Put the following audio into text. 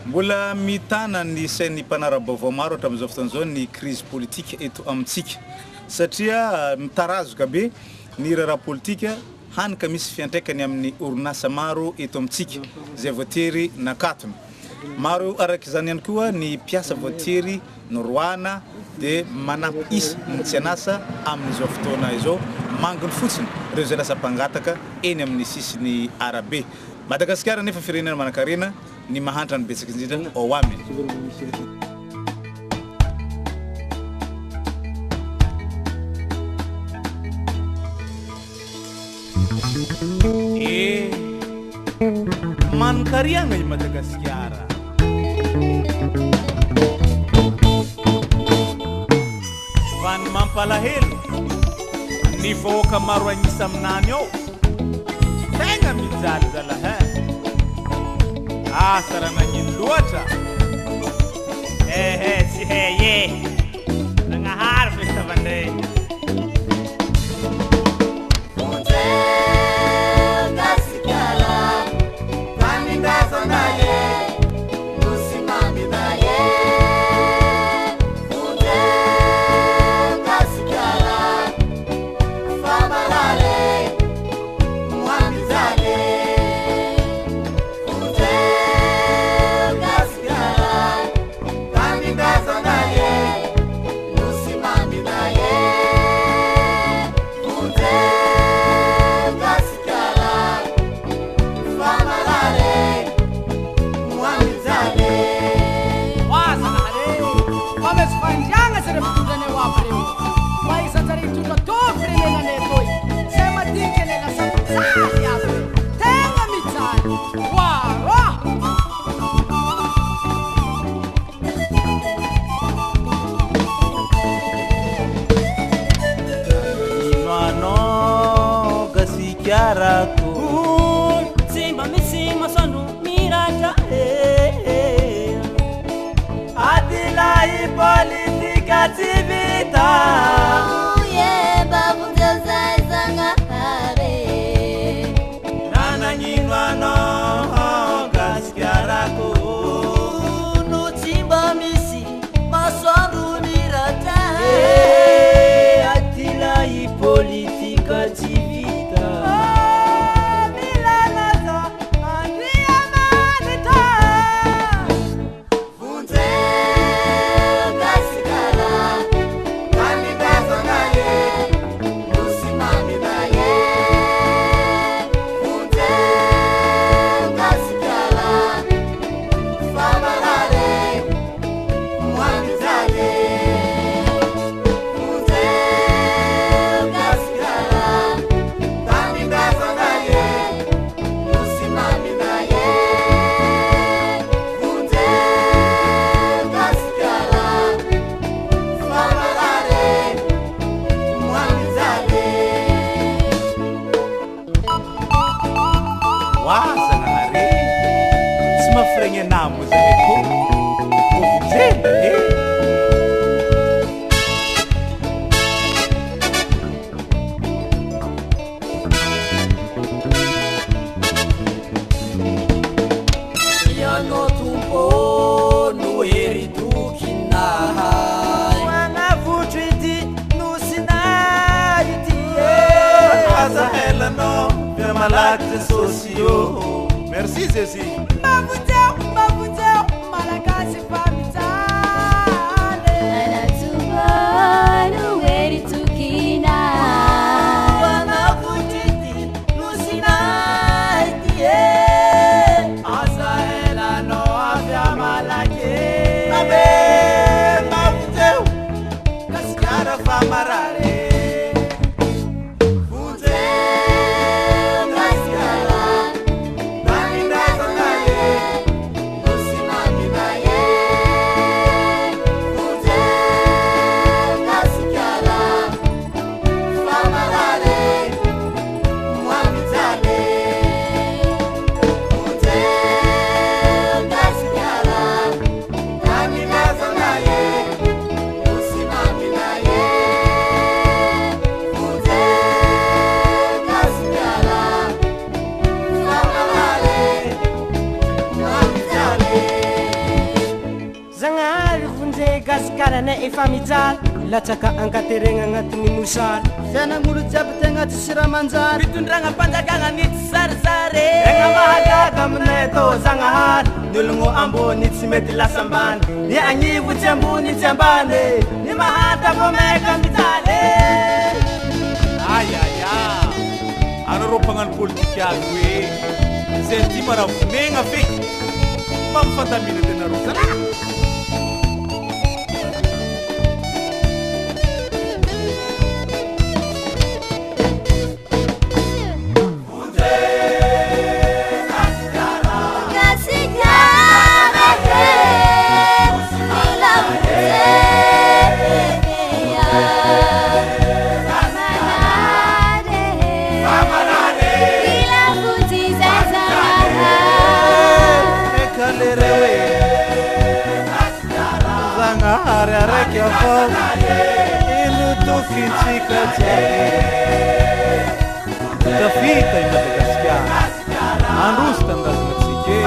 Mbola mitana ny sain'ny mpanara-baovao maro hatramin'izao fotoan'izao ny crise politique eto amintsika satria mitarazoka be ny raharaha politika hanika misy fiantraikany amin'ny orinasa maro eto amintsika izay voatery nakatona. Maro araka izany ihany koa ny mpiasa voatery noroana dia manampy isa ny tsy hanasa amin'izao fotoana izao mangony fotsiny ireo izay lasa mpangataka eny amin'ny sisiny arabe. Madagasikara nefa firenena manan-karena ny mahantra ny betsaka indrindra ao aminy. Manan-kariana i Madagasikara. Van mampalahelo ny vahoaka maro agnisa aminany ao tegna mijaly zalahy. Sara nagnino loatra tsy hay nagnahary festavandray Simba misima sanu mirata Adilai politika tivita babu jazai zangare Nana nyinwano gaskiarako No simba misi masanu mirata Adilai politika tivita Merci Cécile. Malagasy famitale Anatubano weri tukina Wanakutiti lusinaiti Asaela no avya malake Abe mabuteu Kaskara famarare Madagasikara efa mijaly latsaka ankaterena agnatin'ny mosary fiainan'olo jiaby tegna tsy siramanjary fitondragna mpanjakagna ny tsy sarisary tegna mahagaga aminay atao Zagnahary ny ologno ambony tsy mety lasa ambany ny agnivo tsy ambony tsy ambany ny mahata vo maika mijaly ayaya anareo mpagnano politika azy hoe zay ty maravonegna fe mba mifantamina tenareo zala ilutukinchika tafita i Madagasikara androzy tandazy matsike